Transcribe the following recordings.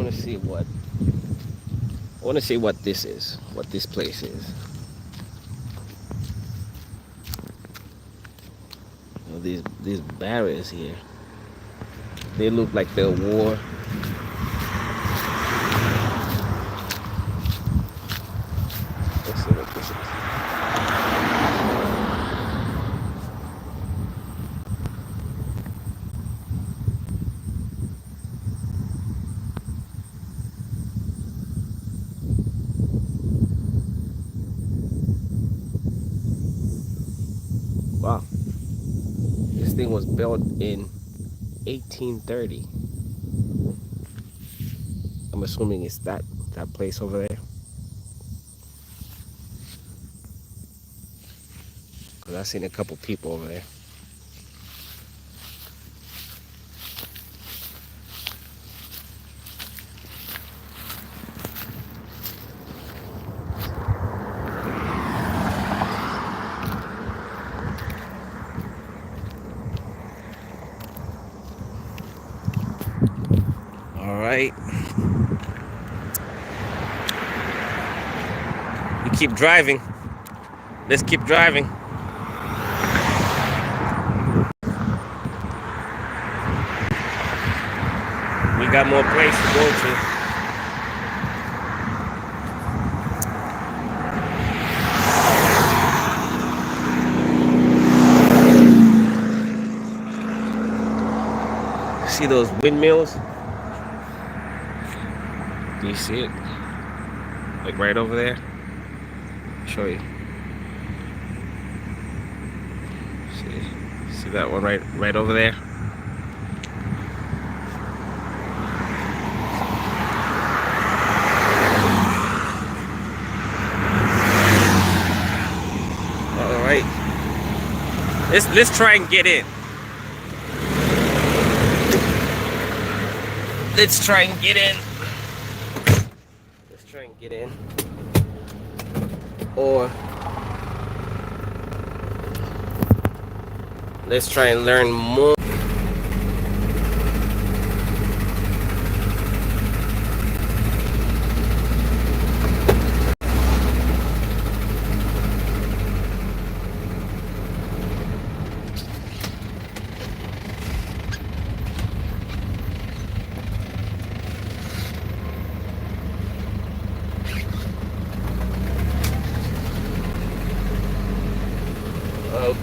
want to see what this is, what this place is. You know, these barriers here, they look like they're war. Let's see what this is. Wow, this thing was built in 1830. I'm assuming it's that place over there. Cause I've seen a couple people over there. All right. We keep driving. Let's keep driving. We got more place to go to. See those windmills? Do you see it? Like right over there? I'll show you. See that one right over there? All right. Let's try and get in. Let's try and get in. Let's try and get in. Or let's try and learn more.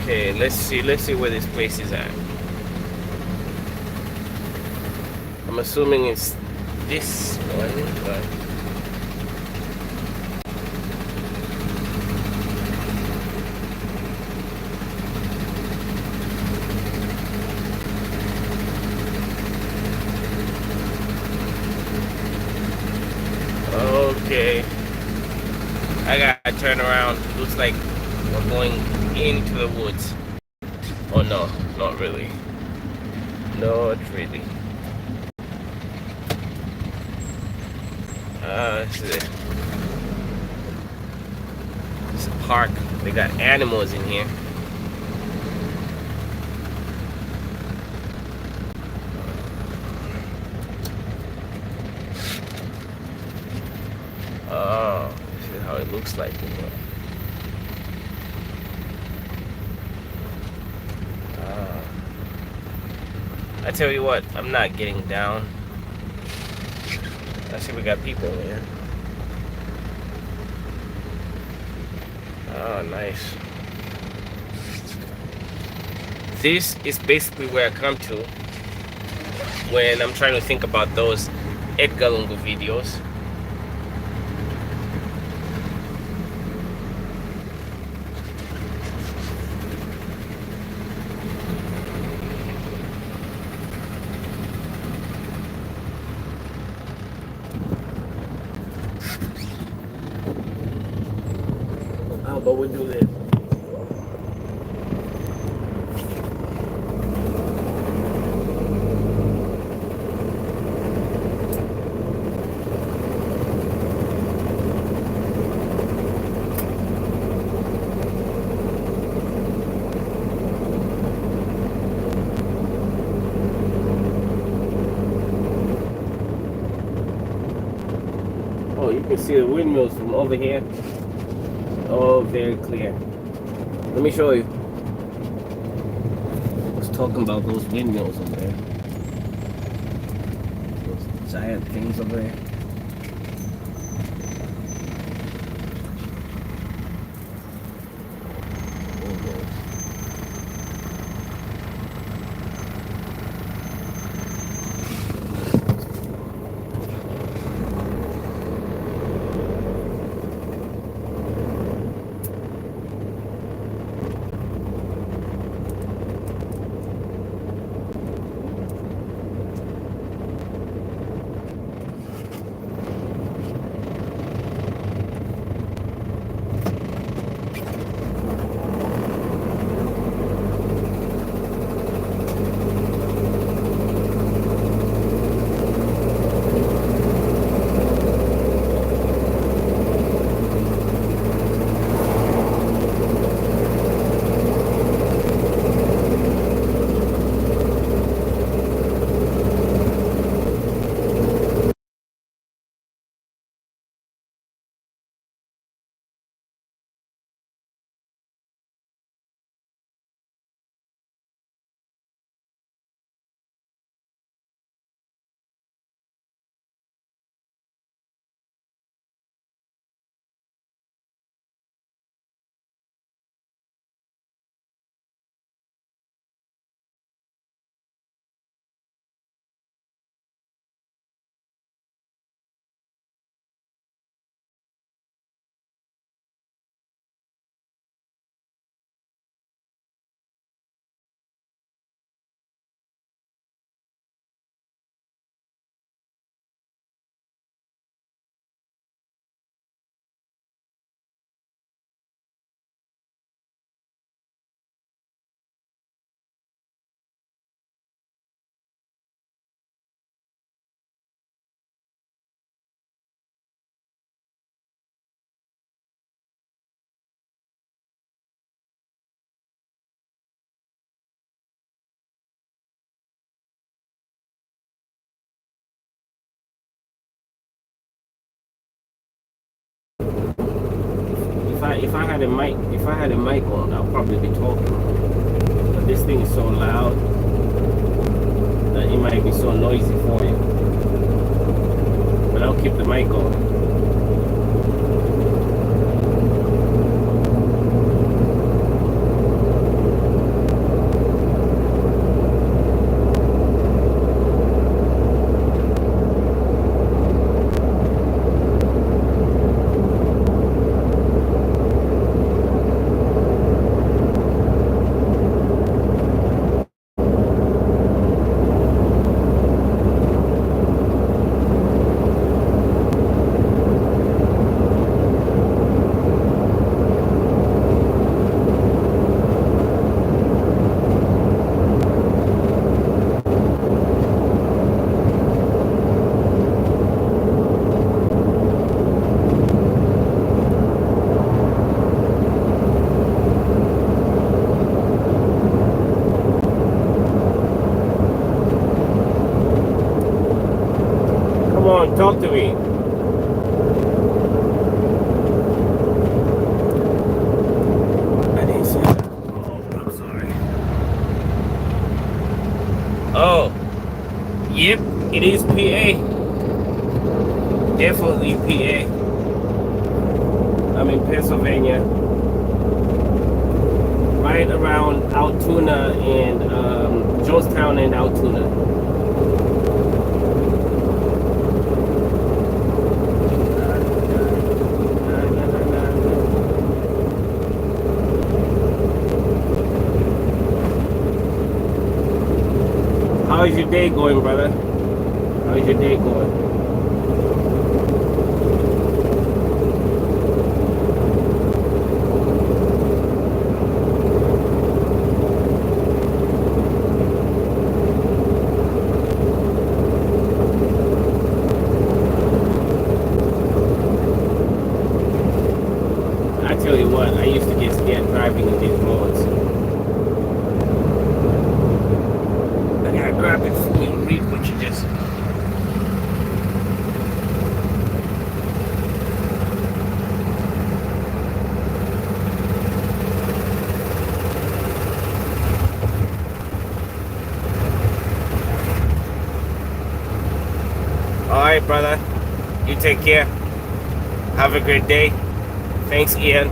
Okay, let's see where this place is at. I'm assuming it's this one, but okay. I gotta turn around. Looks like we're going into the woods. Oh no, not really. Not really. This is it. It's a park. They got animals in here. Oh, this is how it looks like in here. I tell you what, I'm not getting down. I see we got people here. Oh, nice. This is basically where I come to when I'm trying to think about those Edgar Lungu videos. How about we do this? you can see the windmills from over here. Oh, very clear. Let me show you. I was talking about those windmills over there. Those giant things over there. If I had a mic on, I'll probably be talking. But this thing is so loud that it might be so noisy for you. But I'll keep the mic on. Come on, talk to me. I didn't see that. Oh, I'm sorry. Oh, yep, it is PA. Definitely PA. I'm in Pennsylvania. Right around Altoona and Jonestown and Altoona. How's your day going, brother? How's your day going? I tell you what, I used to get scared driving in these roads. I gotta grab it for you and read what you just. All right, brother. You take care. Have a great day. Thanks, Ian.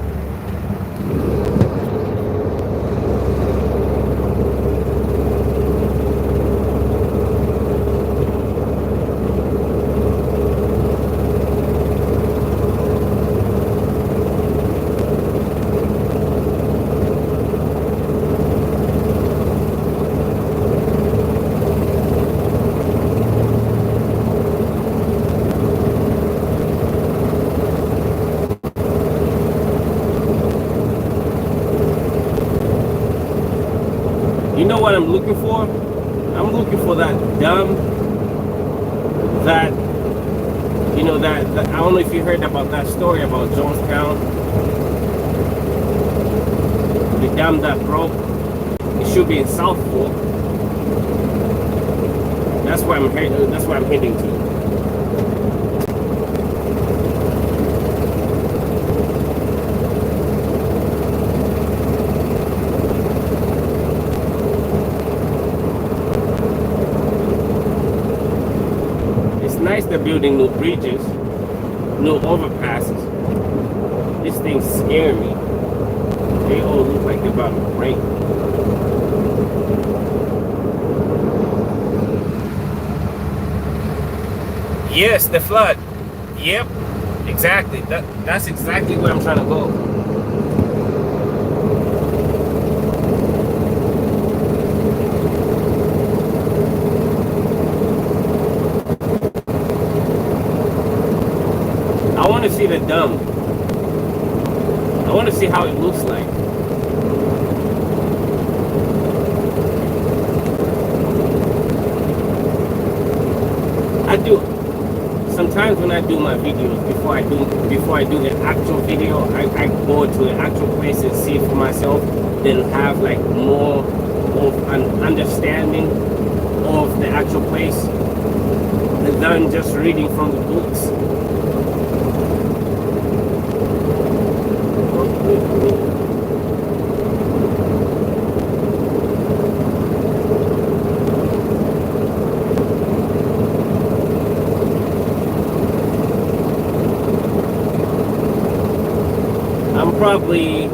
You know what I'm looking for? I'm looking for that dam that, you know, that I don't know if you heard about that story about Jonestown. The dam that broke. It should be in South Fork. That's where I'm heading to. Nice they're building new bridges, new overpasses. These things scare me. They all look like they're about to break. Yes, the flood. Yep, exactly. That's exactly where I'm trying to go. I want to see the dam. I want to see how it looks like. I do. Sometimes when I do my videos, before I do the actual video, I go to the actual place and see it for myself. Then have like more of an understanding of the actual place than just reading from the books. I'm probably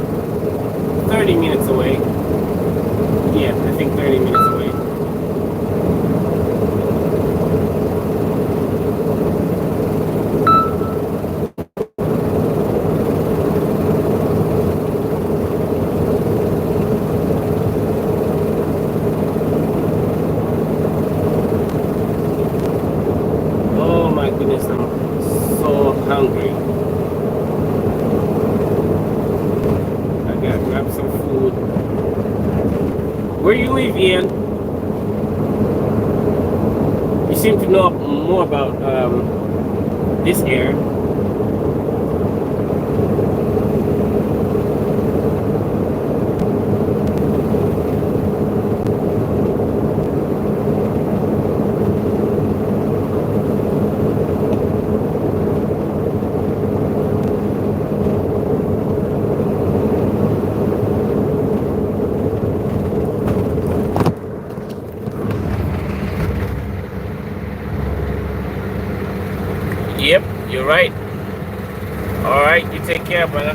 30 minutes away. Yeah, I think 30 minutes away. Oh my goodness, I'm so hungry. Grab some food. Where you live, Ian? You seem to know more about this area. Yep, you're right. All right, you take care, brother.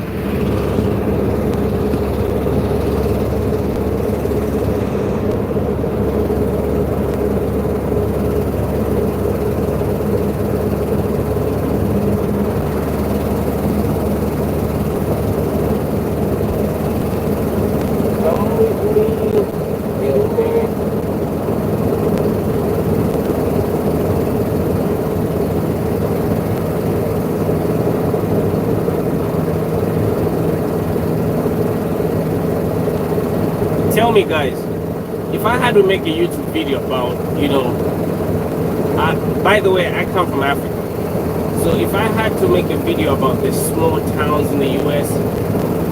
Tell me, guys, if I had to make a YouTube video about, you know, by the way, I come from Africa. So if I had to make a video about the small towns in the US,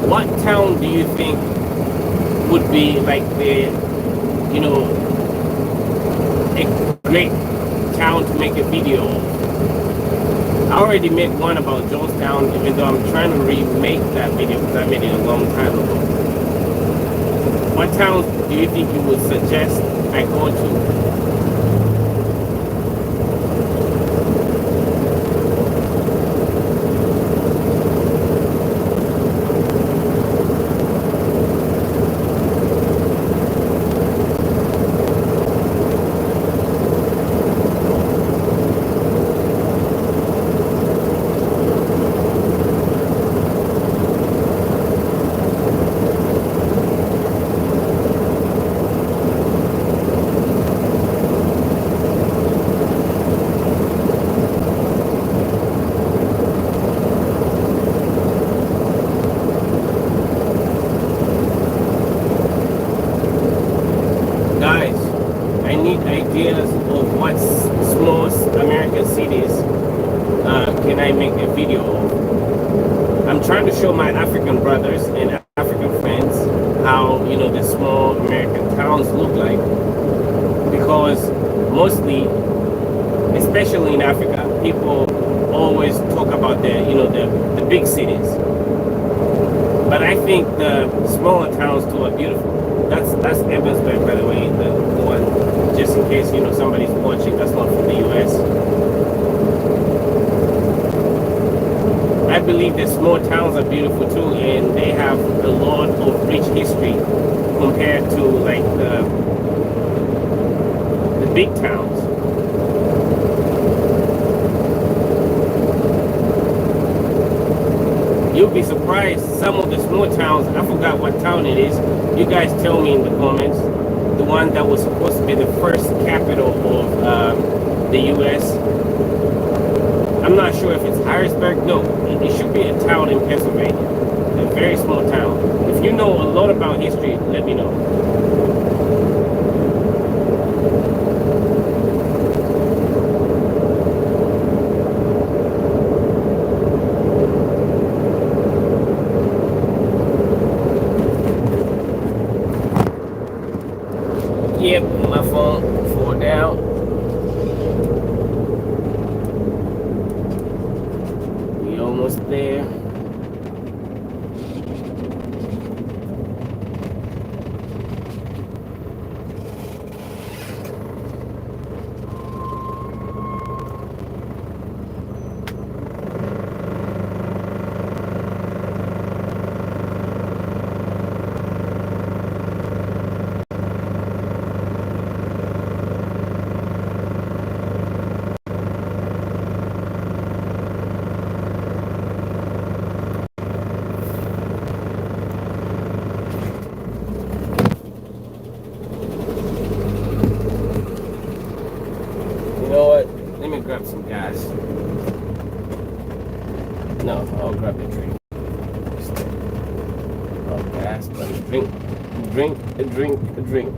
what town do you think would be like the, you know, a great town to make a video of? I already made one about Jonestown, even though I'm trying to remake that video because I made it a long time ago. What towns do you think you would suggest I go to? African cities can I make a video of? I'm trying to show my African brothers and African friends how, you know, the small American towns look like, because mostly, especially in Africa, people always talk about the, you know, the big cities, but I think the smaller towns too are beautiful. That's Evansburg, by the way, the one, just in case, you know, somebody's watching that's not from the US. I believe that small towns are beautiful too, and they have a lot of rich history compared to like the big towns. You'll be surprised, some of the small towns, I forgot what town it is, you guys tell me in the comments, the one that was supposed to be the first capital of the US. I'm not sure if it's Harrisburg. No, it should be a town in Pennsylvania, a very small town. If you know a lot about history, let me know. Yep, my phone fall down. We almost there. You know what? Let me grab some gas. No, I'll grab a drink. Oh, gas, but a drink. A drink.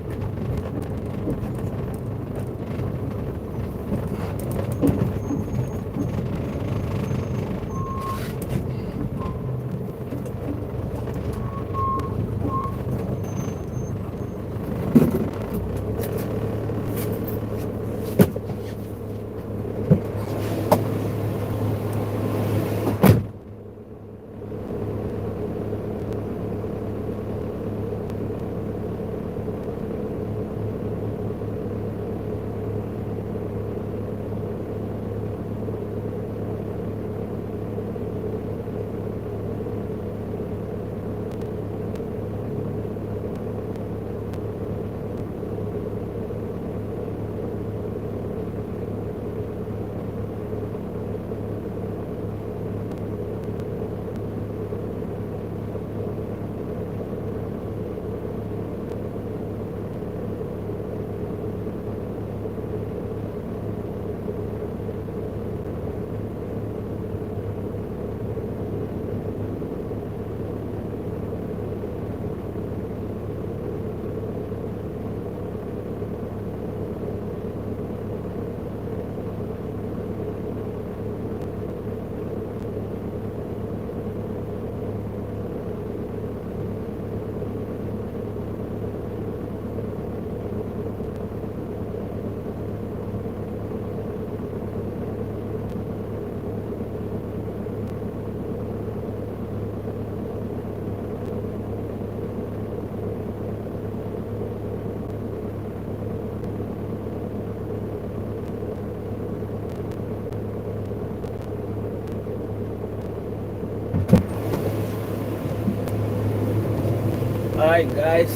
Alright guys,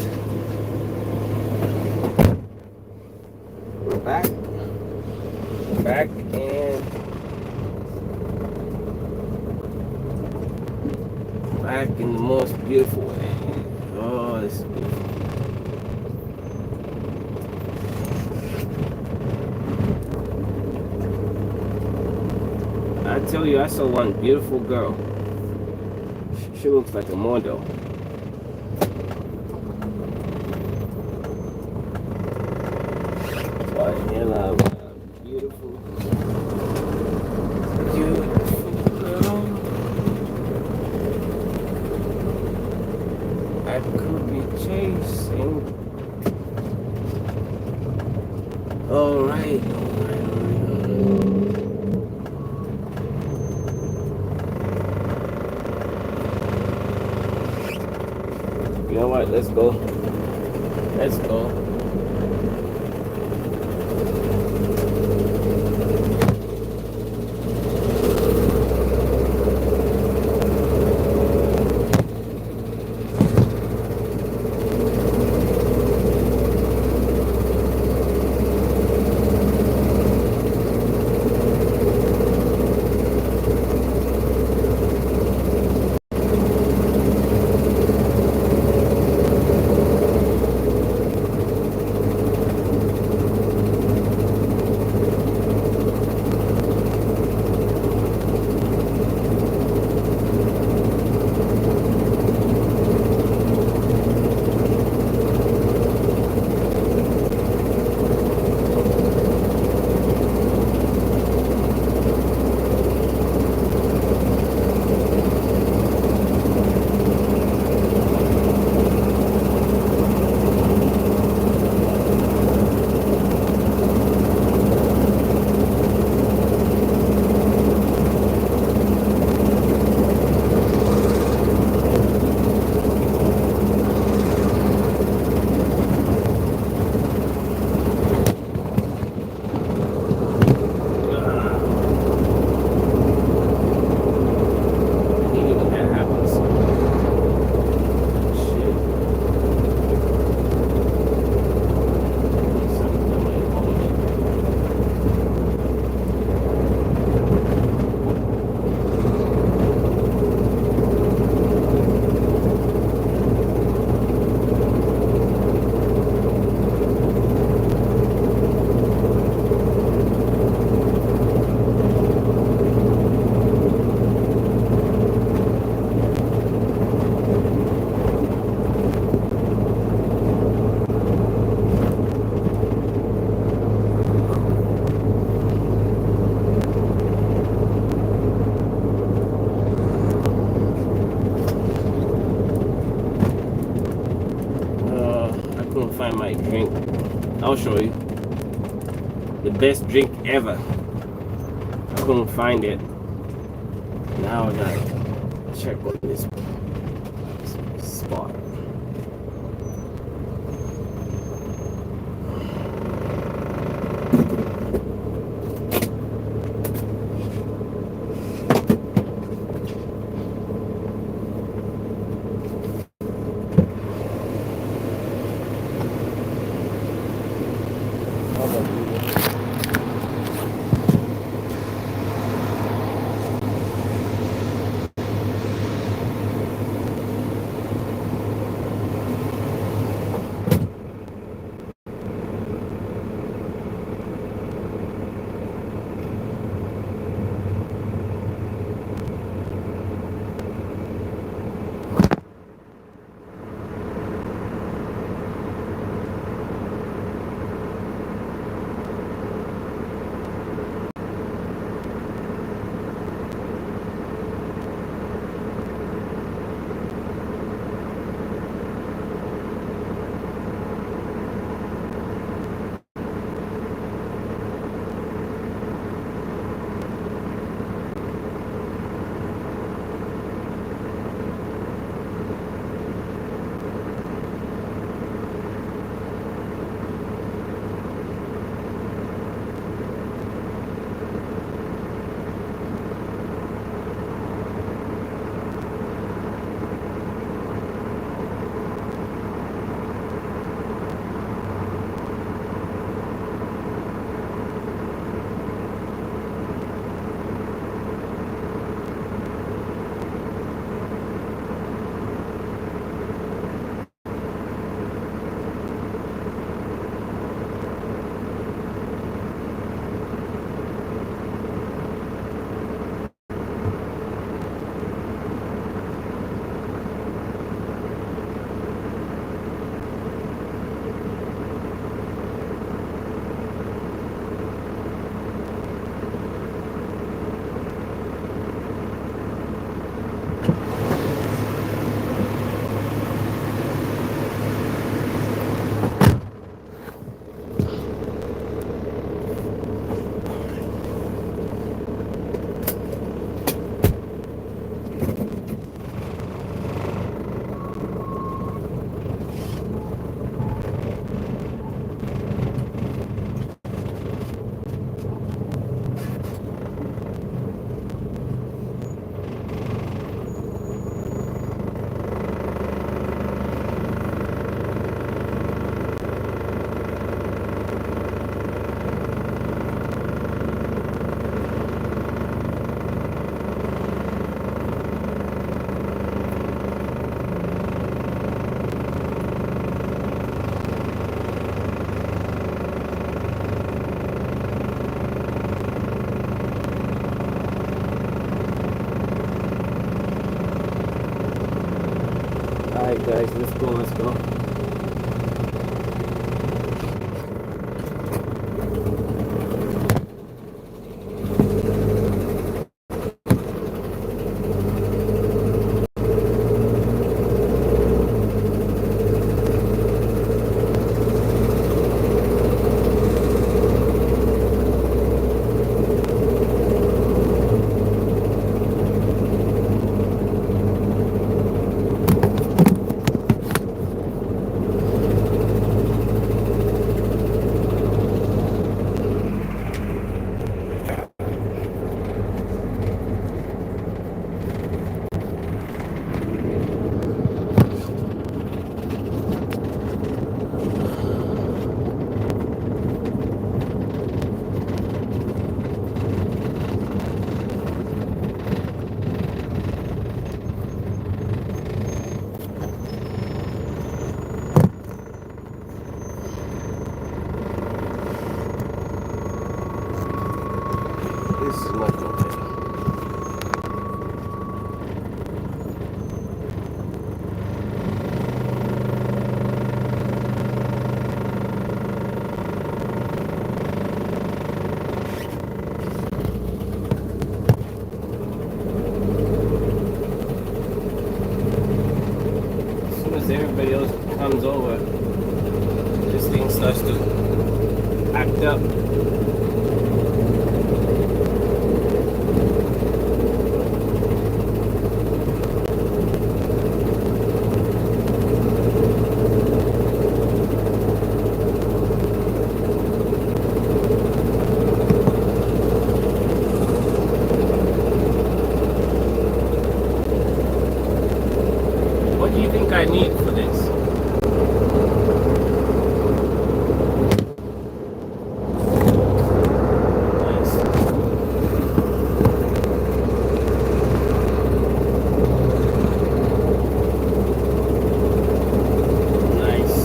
we're back and back in the most beautiful way. Oh, this is beautiful. I tell you, I saw one beautiful girl. She looks like a model. Beautiful. right, let's go. Let's go. I couldn't find my drink. I'll show you. The best drink ever. I couldn't find it. Now I gotta check on this spot. guys. Let's go. Let's go. This is not okay. As soon as everybody else comes over, this thing starts to act up. What do you think I need for this? Nice. Nice.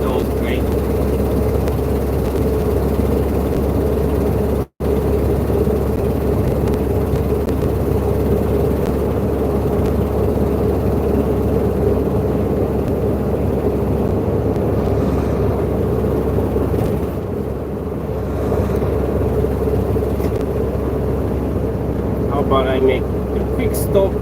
That was great. How about I make a quick stop?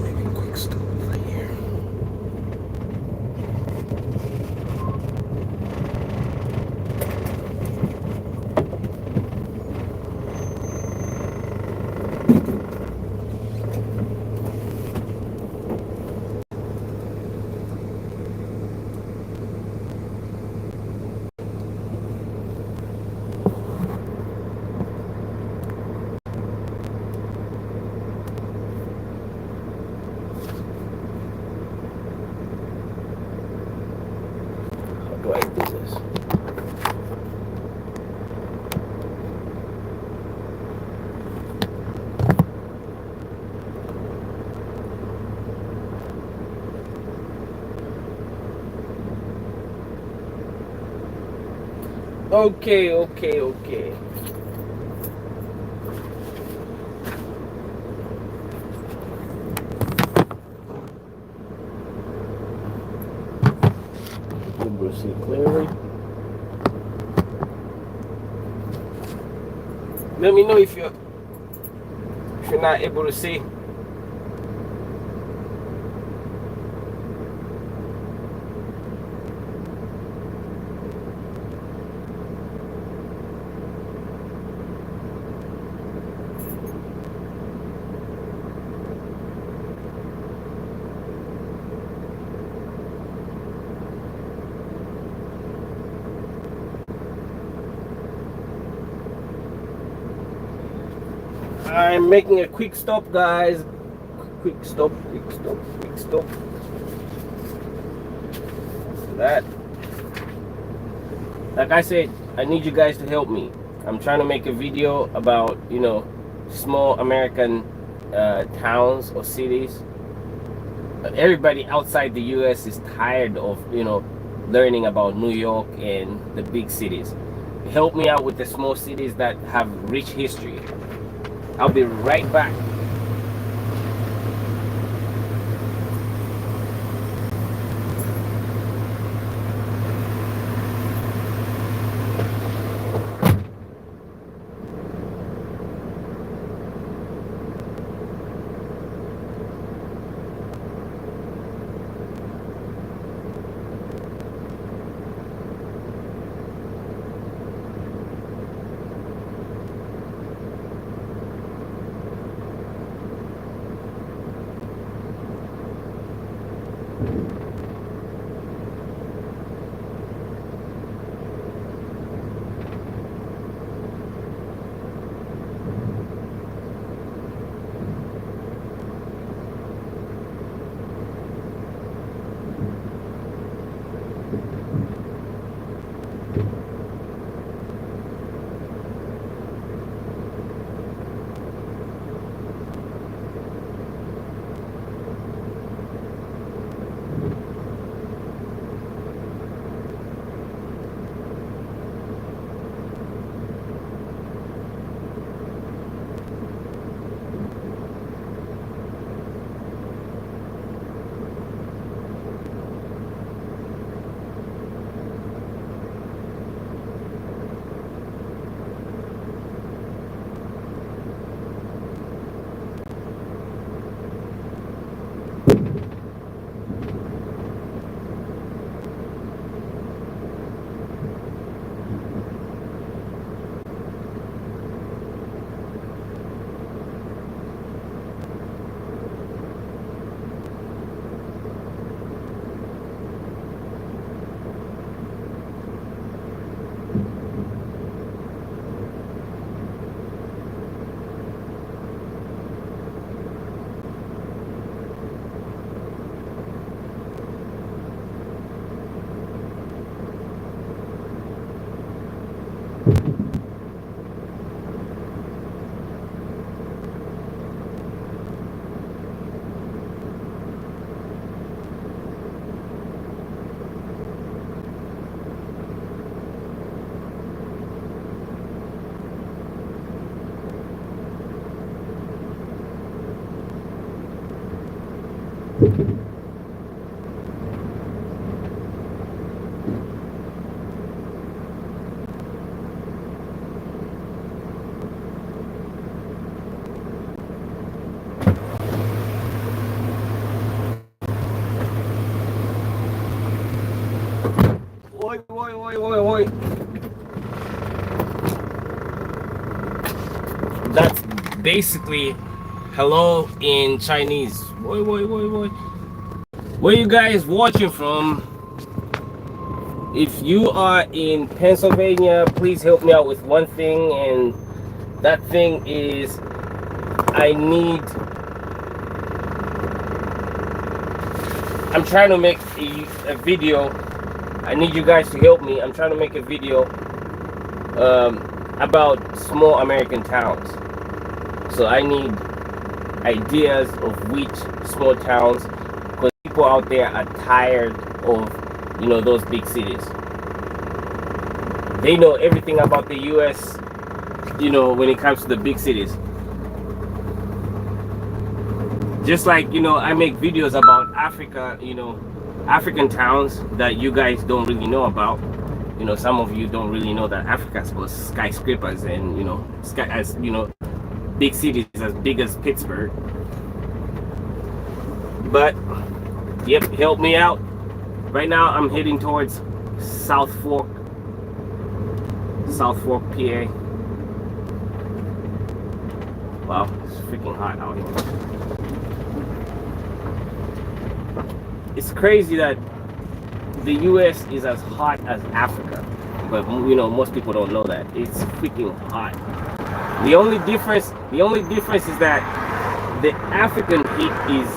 Make a quick stop over here. How do I do this? Okay. Able to see clearly. Let me know if you're not able to see. I'm making a quick stop, guys. Quick stop, quick stop, quick stop. That, like I said, I need you guys to help me. I'm trying to make a video about, small American towns or cities. Everybody outside the US is tired of, learning about New York and the big cities. Help me out with the small cities that have rich history. I'll be right back. Oi, oi, oi, oi, oi. That's basically hello in Chinese. Oi, oi, oi, oi. Where you guys watching from? If you are in Pennsylvania, please help me out with one thing, and that thing is I'm trying to make a video. I need you guys to help me. I'm trying to make a video about small American towns. So I need ideas of which small towns, because people out there are tired of, those big cities. They know everything about the US, when it comes to the big cities. Just like, I make videos about Africa, African towns that you guys don't really know about. Some of you don't really know that Africa's got skyscrapers and, big cities as big as Pittsburgh. But, yep, help me out. Right now, I'm heading towards South Fork, PA. Wow, it's freaking hot out here. It's crazy that the US is as hot as Africa, but most people don't know that. It's freaking hot. The only difference is that the African heat is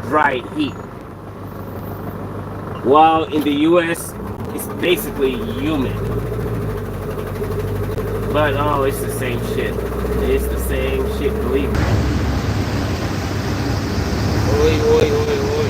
dry heat, while in the US it's basically humid. But oh, it's the same shit. It's the same shit, believe me. Oi, oi, oi, oi.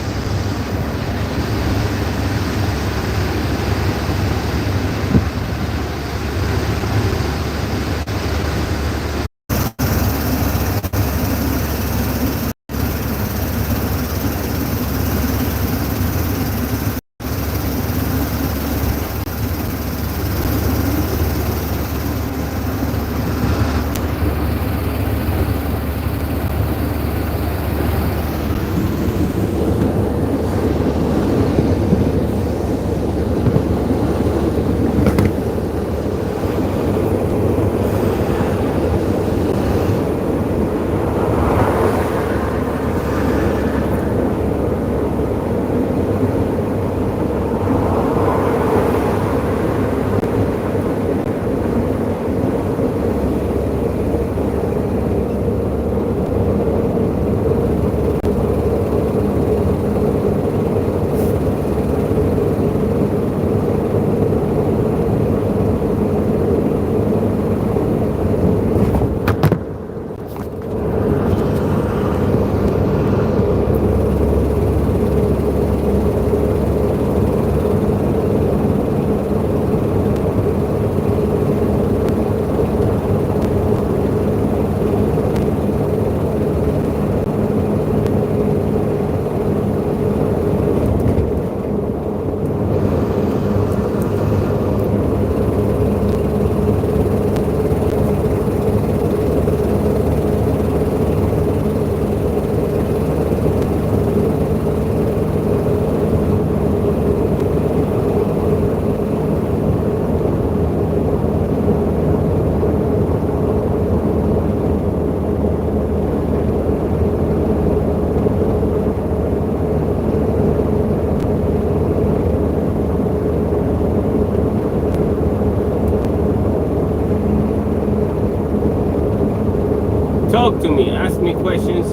Talk to me. Ask me questions.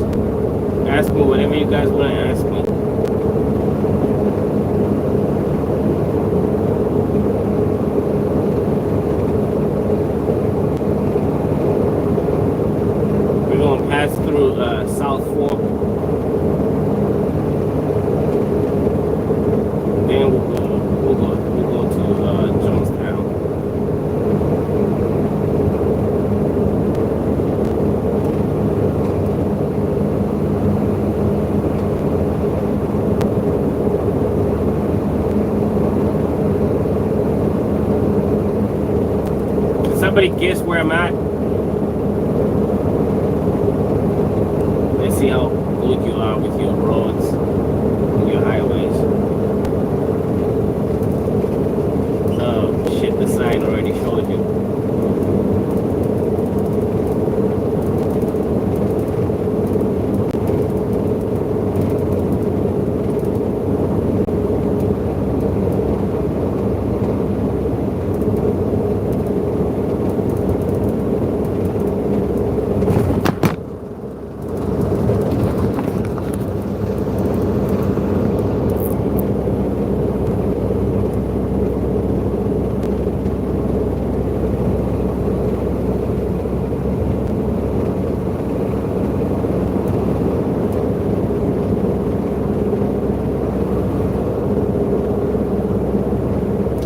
Ask me whatever you guys want to ask me. We're going to pass through South Fork. Then we'll go to Jonestown. Somebody guess where I'm at? Let's see how good you are with your roads and your highways. Oh shit, the sign already showed you.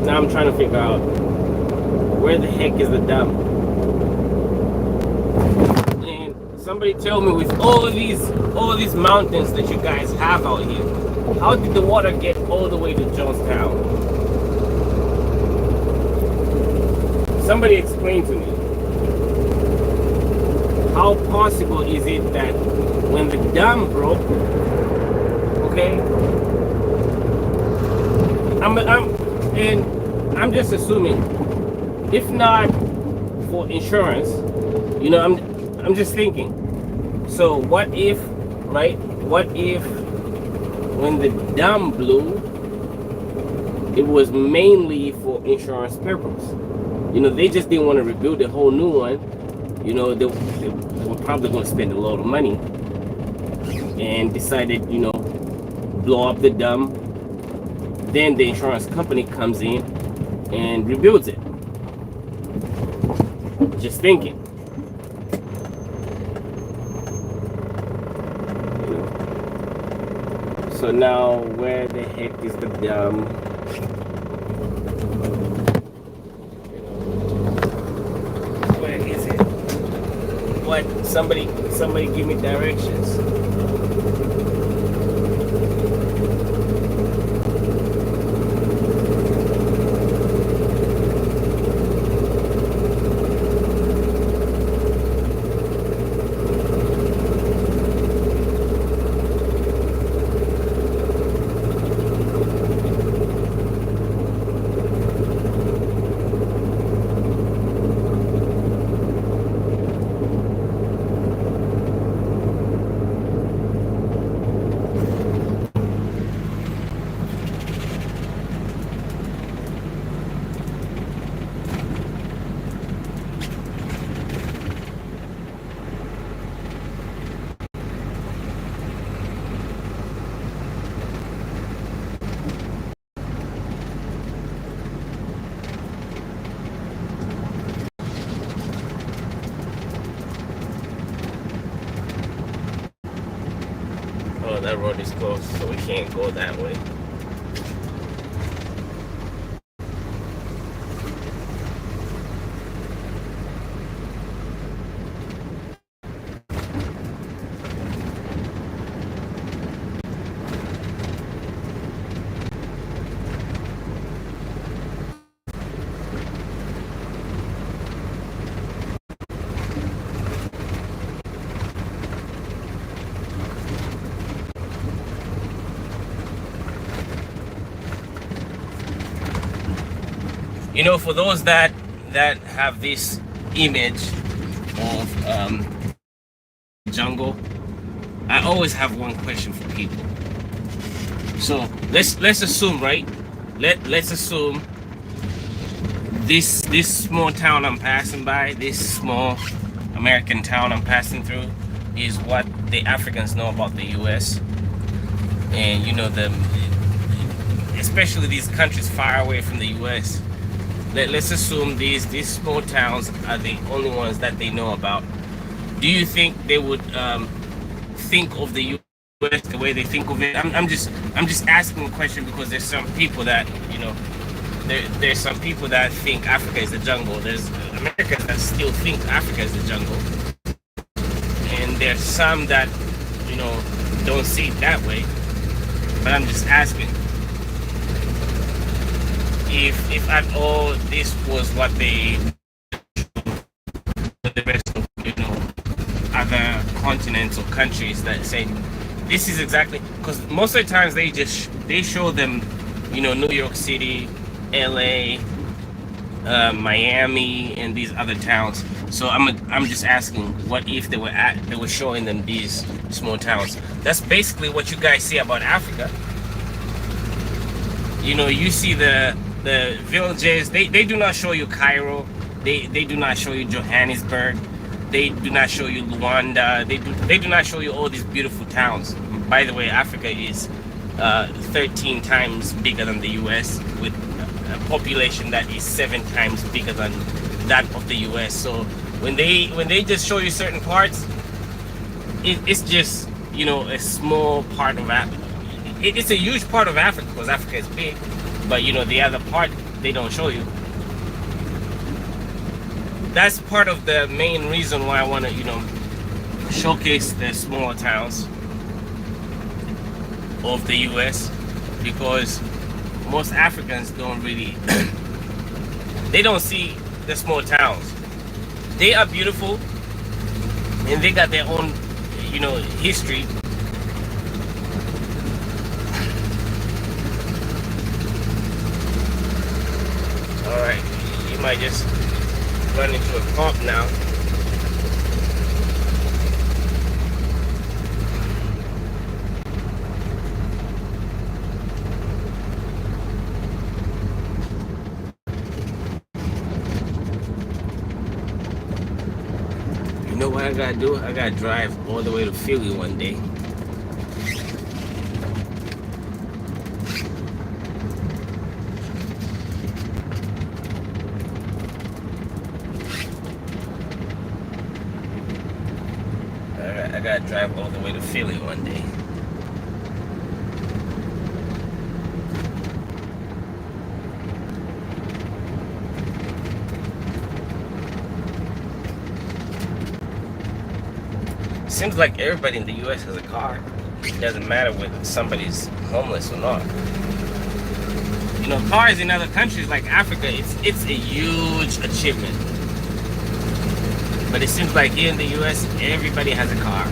Now I'm trying to figure out where the heck is the dam. And somebody tell me, with all these mountains that you guys have out here, how did the water get all the way to Jonestown? Somebody explain to me. How possible is it that when the dam broke, okay, I'm just assuming, if not for insurance, I'm just thinking. So what if, right? What if when the dam blew, it was mainly for insurance purpose? They just didn't want to rebuild a whole new one, You know, they were probably going to spend a lot of money and decided, blow up the dam. Then the insurance company comes in and rebuilds it. Just thinking. So now, where the heck is the dam? Where is it? What? Somebody give me directions. Oh, that road is closed, so we can't go that way. For those that have this image of jungle, I always have one question for people. So let's assume, right? Let's assume this small town I'm passing by, this small American town I'm passing through, is what the Africans know about the U.S. And especially these countries far away from the U.S. Let's assume these small towns are the only ones that they know about. Do you think they would think of the U.S. the way they think of it? I'm just asking the question because there's some people that there's some people that think Africa is the jungle. There's Americans that still think Africa is the jungle, and there's some that don't see it that way. But I'm just asking. If at all this was what they the rest of other continents or countries that say this is exactly, because most of the times they show them New York City, LA, Miami, and these other towns. So I'm just asking, what if they were showing them these small towns? That's basically what you guys see about Africa. You see the villages. They do not show you Cairo. They do not show you Johannesburg. They do not show you Luanda. They do not show you all these beautiful towns. By the way, Africa is 13 times bigger than the US, with a population that is 7 times bigger than that of the US. So when they just show you certain parts, it's just a small part of Africa. It's a huge part of Africa because Africa is big. But the other part they don't show you. That's part of the main reason why I want to showcase the smaller towns of the US, because most Africans don't really they don't see the small towns. They are beautiful and they got their own history. Alright, you might just run into a pump now. know what I gotta do? I gotta drive all the way to Philly one day. I gotta drive all the way to Philly one day. Seems like everybody in the U.S. has a car. It doesn't matter whether somebody's homeless or not. You know, cars in other countries like Africa, it's a huge achievement. But it seems like here in the U.S., everybody has a car.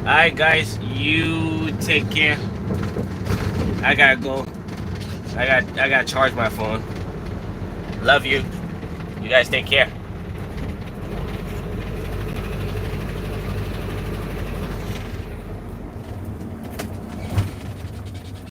Alright guys, you take care. I gotta go. I gotta charge my phone. Love you. You guys take care.